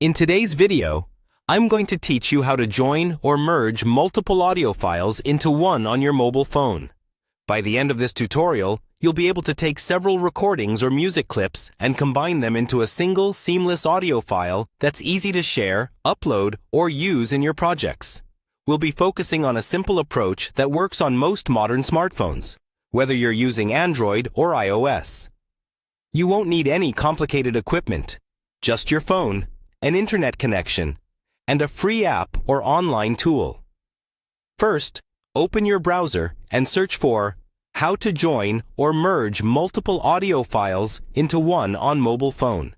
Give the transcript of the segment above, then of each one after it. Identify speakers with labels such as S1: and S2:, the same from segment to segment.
S1: In today's video, I'm going to teach you how to join or merge multiple audio files into one on your mobile phone. By the end of this tutorial, you'll be able to take several recordings or music clips and combine them into a single seamless audio file that's easy to share, upload, or use in your projects. We'll be focusing on a simple approach that works on most modern smartphones, whether you're using Android or iOS. You won't need any complicated equipment, just your phone, an internet connection, and a free app or online tool. First, open your browser and search for how to join or merge multiple audio files into one on mobile phone.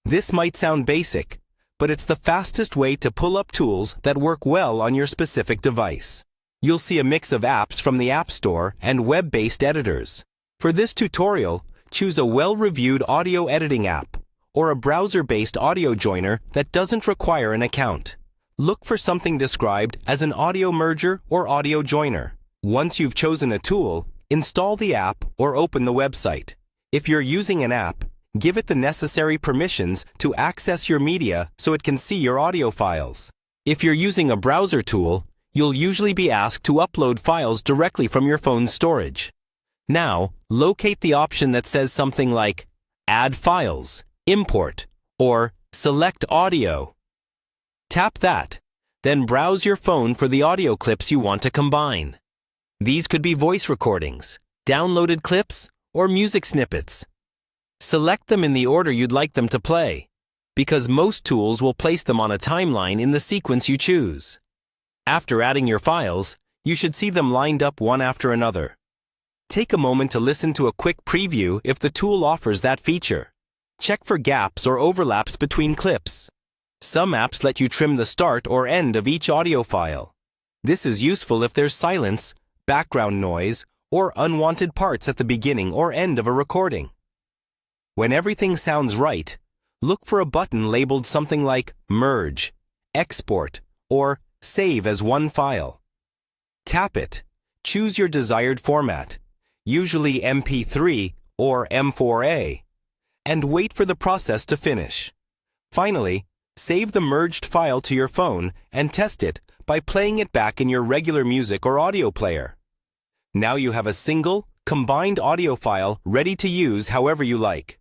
S1: This might sound basic, but it's the fastest way to pull up tools that work well on your specific device. You'll see a mix of apps from the App Store and web-based editors. For this tutorial, choose a well-reviewed audio editing app or a browser-based audio joiner that doesn't require an account. Look for something described as an audio merger or audio joiner. Once you've chosen a tool, install the app or open the website. If you're using an app, give it the necessary permissions to access your media so it can see your audio files. If you're using a browser tool, you'll usually be asked to upload files directly from your phone's storage. Now, locate the option that says something like Add Files, Import, or Select Audio. Tap that, then browse your phone for the audio clips you want to combine. These could be voice recordings, downloaded clips, or music snippets. Select them in the order you'd like them to play, because most tools will place them on a timeline in the sequence you choose. After adding your files, you should see them lined up one after another. Take a moment to listen to a quick preview if the tool offers that feature. Check for gaps or overlaps between clips. Some apps let you trim the start or end of each audio file. This is useful if there's silence, background noise, or unwanted parts at the beginning or end of a recording. When everything sounds right, look for a button labeled something like Merge, Export, or Save as one file. Tap it. Choose your desired format, usually MP3 or M4A, and wait for the process to finish. Finally, save the merged file to your phone and test it by playing it back in your regular music or audio player. Now you have a single, combined audio file ready to use however you like.